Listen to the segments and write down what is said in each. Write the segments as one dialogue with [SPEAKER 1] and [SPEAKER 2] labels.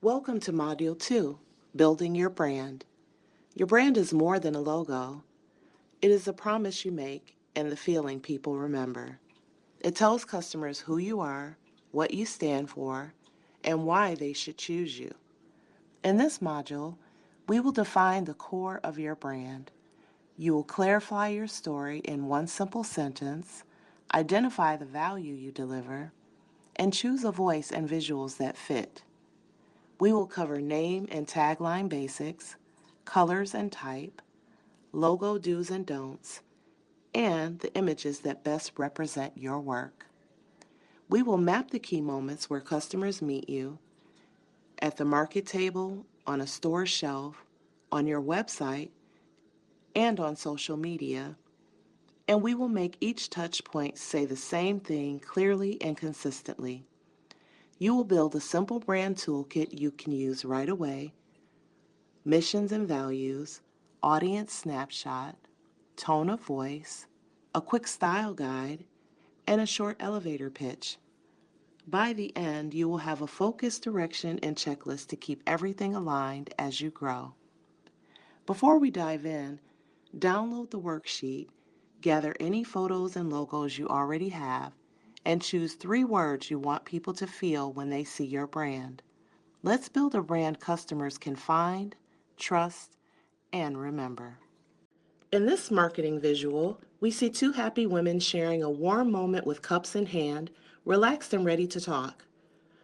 [SPEAKER 1] Welcome to Module 2, Building Your Brand. Your brand is more than a logo. It is a promise you make and the feeling people remember. It tells customers who you are, what you stand for, and why they should choose you. In this module, we will define the core of your brand. You will clarify your story in one simple sentence, identify the value you deliver, and choose a voice and visuals that fit. We will cover name and tagline basics, colors and type, logo do's and don'ts, and the images that best represent your work. We will map the key moments where customers meet you at the market table, on a store shelf, on your website, and on social media, and we will make each touch point say the same thing clearly and consistently. You will build a simple brand toolkit you can use right away: missions and values, audience snapshot, tone of voice, a quick style guide, and a short elevator pitch. By the end, you will have a focused direction and checklist to keep everything aligned as you grow. Before we dive in, download the worksheet, gather any photos and logos you already have, and choose 3 words you want people to feel when they see your brand. Let's build a brand customers can find, trust, and remember. In this marketing visual, we see 2 happy women sharing a warm moment with cups in hand, relaxed and ready to talk.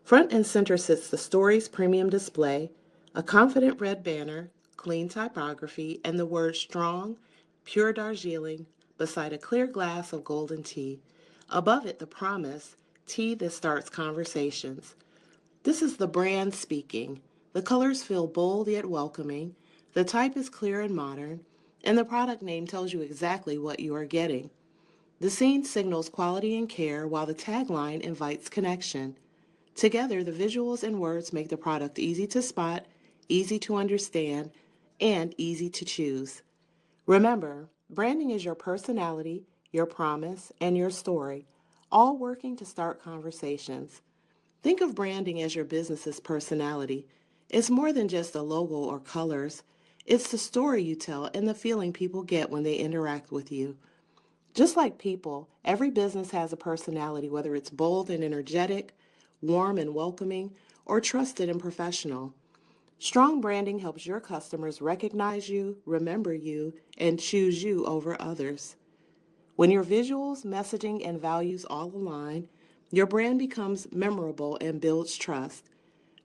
[SPEAKER 1] Front and center sits the story's premium display, a confident red banner, clean typography, and the word strong, pure Darjeeling, beside a clear glass of golden tea. Above it, the promise, tea that starts conversations. This is the brand speaking. The colors feel bold yet welcoming, the type is clear and modern, and the product name tells you exactly what you are getting. The scene signals quality and care, while the tagline invites connection. Together, the visuals and words make the product easy to spot, easy to understand, and easy to choose. Remember, branding is your personality, your promise, and your story, all working to start conversations. Think of branding as your business's personality. It's more than just a logo or colors. It's the story you tell and the feeling people get when they interact with you. Just like people, every business has a personality, whether it's bold and energetic, warm and welcoming, or trusted and professional. Strong branding helps your customers recognize you, remember you, and choose you over others. When your visuals, messaging, and values all align, your brand becomes memorable and builds trust.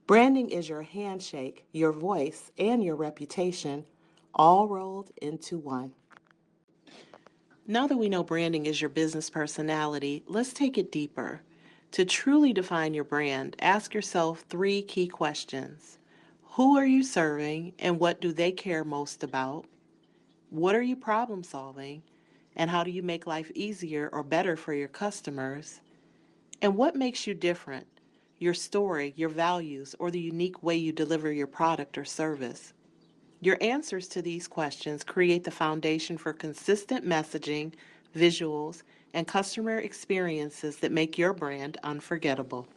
[SPEAKER 1] Branding is your handshake, your voice, and your reputation, all rolled into one. Now that we know branding is your business personality, let's take it deeper. To truly define your brand, ask yourself 3 key questions. Who are you serving and what do they care most about? What are you problem solving? And how do you make life easier or better for your customers? And what makes you different? Your story, your values, or the unique way you deliver your product or service? Your answers to these questions create the foundation for consistent messaging, visuals, and customer experiences that make your brand unforgettable.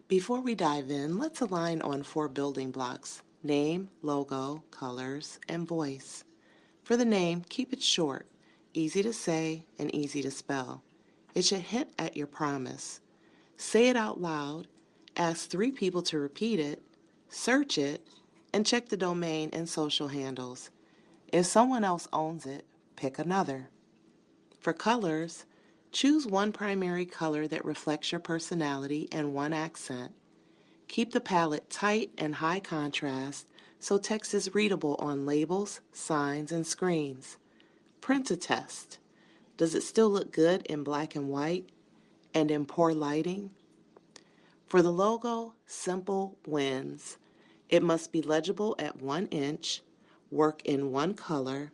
[SPEAKER 1] Before we dive in, let's align on 4 building blocks: name, logo, colors, and voice. For the name, keep it short, easy to say, and easy to spell. It should hint at your promise. Say it out loud, ask 3 people to repeat it, search it, and check the domain and social handles. If someone else owns it, pick another. For colors, choose one primary color that reflects your personality and one accent. Keep the palette tight and high contrast so text is readable on labels, signs, and screens. Print a test. Does it still look good in black and white and in poor lighting? For the logo, simple wins. It must be legible at 1 inch, work in one color,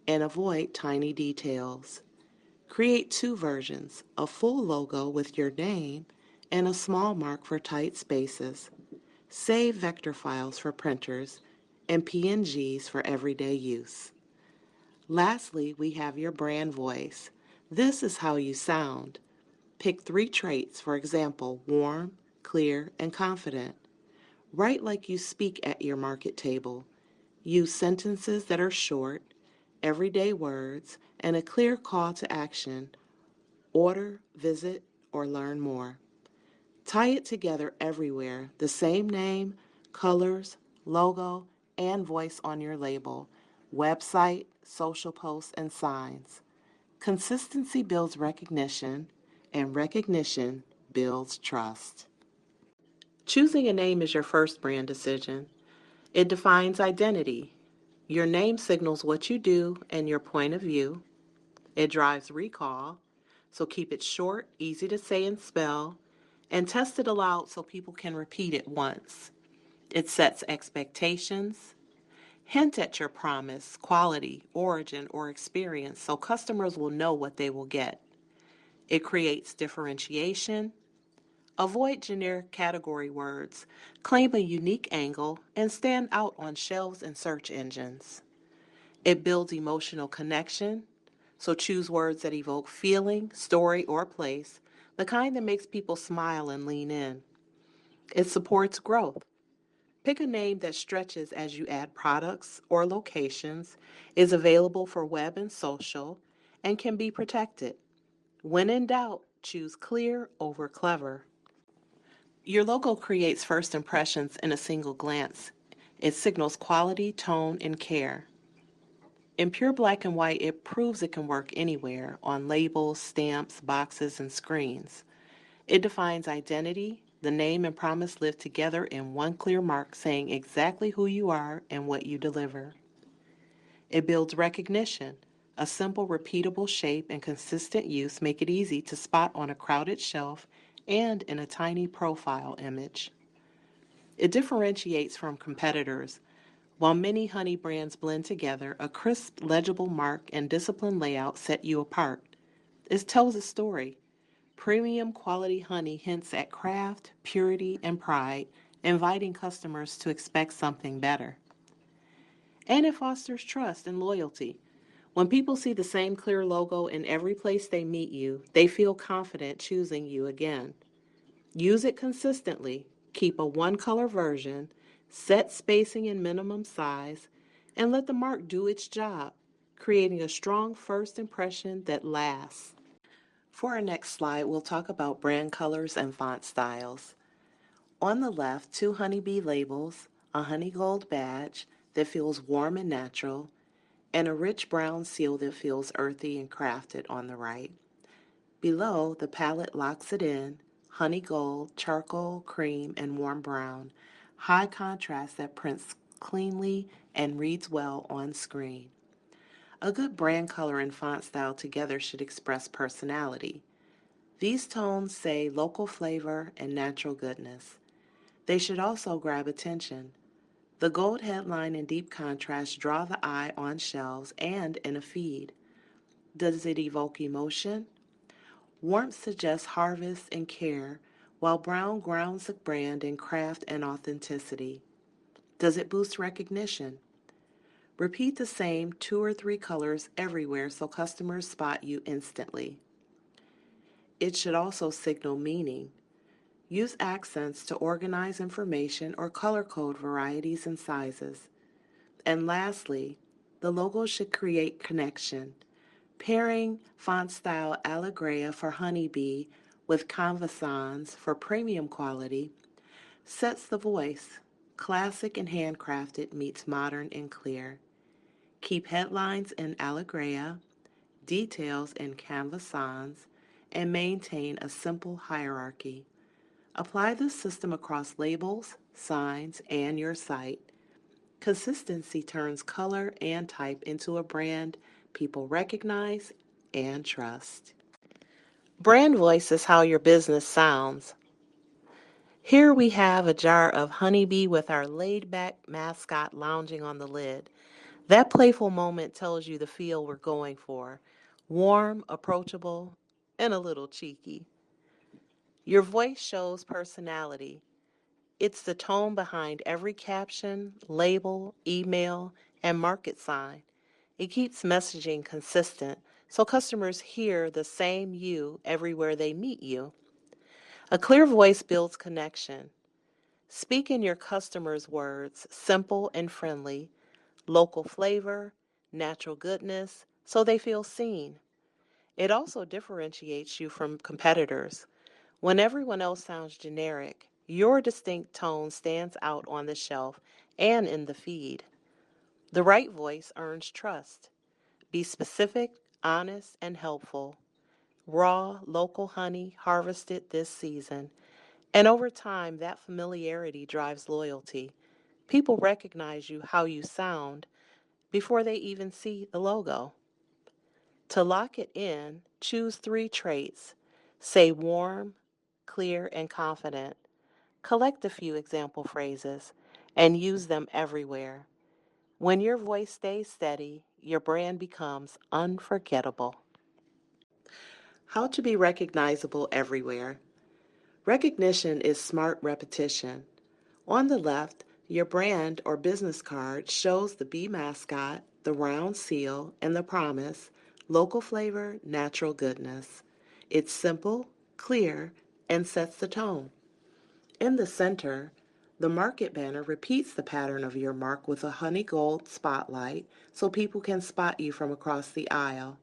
[SPEAKER 1] and avoid tiny details. Create 2 versions, a full logo with your name and a small mark for tight spaces. Save vector files for printers and PNGs for everyday use. Lastly, we have your brand voice. This is how you sound. Pick 3 traits, for example, warm, clear, and confident. Write like you speak at your market table. Use sentences that are short, everyday words, and a clear call to action. Order, visit, or learn more. Tie it together everywhere, the same name, colors, logo, and voice on your label, website, social posts, and signs. Consistency builds recognition, and recognition builds trust. Choosing a name is your first brand decision. It defines identity. Your name signals what you do and your point of view. It drives recall, so keep it short, easy to say and spell, and test it aloud so people can repeat it once. It sets expectations. Hint at your promise, quality, origin, or experience so customers will know what they will get. It creates differentiation. Avoid generic category words. Claim a unique angle and stand out on shelves and search engines. It builds emotional connection, so choose words that evoke feeling, story, or place, the kind that makes people smile and lean in. It supports growth. Pick a name that stretches as you add products or locations, is available for web and social, and can be protected. When in doubt, choose clear over clever. Your logo creates first impressions in a single glance. It signals quality, tone, and care. In pure black and white, it proves it can work anywhere on labels, stamps, boxes, and screens. It defines identity. The name and promise live together in one clear mark saying exactly who you are and what you deliver. It builds recognition. A simple, repeatable shape and consistent use make it easy to spot on a crowded shelf and in a tiny profile image. It differentiates from competitors. While many honey brands blend together, a crisp, legible mark and disciplined layout set you apart. It tells a story. Premium quality honey hints at craft, purity, and pride, inviting customers to expect something better. And it fosters trust and loyalty. When people see the same clear logo in every place they meet you, they feel confident choosing you again. Use it consistently, keep a one-color version, set spacing and minimum size, and let the mark do its job, creating a strong first impression that lasts. For our next slide, we'll talk about brand colors and font styles. On the left, two honeybee labels, a honey gold badge that feels warm and natural, and a rich brown seal that feels earthy and crafted on the right. Below, the palette locks it in, honey gold, charcoal, cream, and warm brown, high contrast that prints cleanly and reads well on screen. A good brand color and font style together should express personality. These tones say local flavor and natural goodness. They should also grab attention. The gold headline and deep contrast draw the eye on shelves and in a feed. Does it evoke emotion? Warmth suggests harvest and care, while brown grounds the brand in craft and authenticity. Does it boost recognition? Repeat the same 2 or 3 colors everywhere so customers spot you instantly. It should also signal meaning. Use accents to organize information or color code varieties and sizes. And lastly, the logo should create connection. Pairing font style Allegria for Honeybee with Canva Sans for premium quality sets the voice. Classic and handcrafted meets modern and clear. Keep headlines in Allegria, details in Canva Sans, and maintain a simple hierarchy. Apply this system across labels, signs, and your site. Consistency turns color and type into a brand people recognize and trust. Brand voice is how your business sounds. Here we have a jar of honeybee with our laid-back mascot lounging on the lid. That playful moment tells you the feel we're going for. Warm, approachable, and a little cheeky. Your voice shows personality. It's the tone behind every caption, label, email, and market sign. It keeps messaging consistent so customers hear the same you everywhere they meet you. A clear voice builds connection. Speak in your customers' words, simple and friendly, local flavor, natural goodness, so they feel seen. It also differentiates you from competitors. When everyone else sounds generic, your distinct tone stands out on the shelf and in the feed. The right voice earns trust. Be specific, honest, and helpful. Raw, local honey harvested this season. And over time, that familiarity drives loyalty. People recognize you how you sound before they even see the logo. To lock it in, choose 3 traits. Say warm, clear, and confident. Collect a few example phrases and use them everywhere. When your voice stays steady, your brand becomes unforgettable. How to be recognizable everywhere. Recognition is smart repetition. On the left, your brand or business card shows the bee mascot, the round seal, and the promise, local flavor, natural goodness. It's simple, clear, and sets the tone. In the center, the market banner repeats the pattern of your mark with a honey gold spotlight so people can spot you from across the aisle.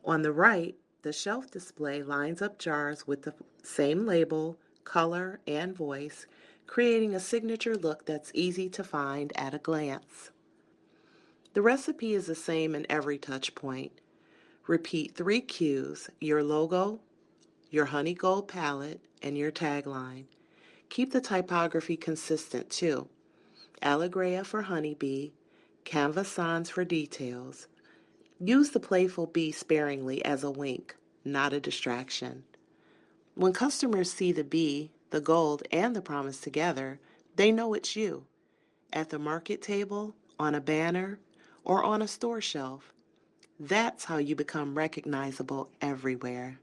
[SPEAKER 1] On the right, the shelf display lines up jars with the same label, color, and voice, creating a signature look that's easy to find at a glance. The recipe is the same in every touch point. Repeat 3 cues: your logo, your honey gold palette, and your tagline. Keep the typography consistent too. Allegria for honeybee, canvas sans for details. Use the playful bee sparingly as a wink, not a distraction. When customers see the bee, the gold, and the promise together, they know it's you. At the market table, on a banner, or on a store shelf. That's how you become recognizable everywhere.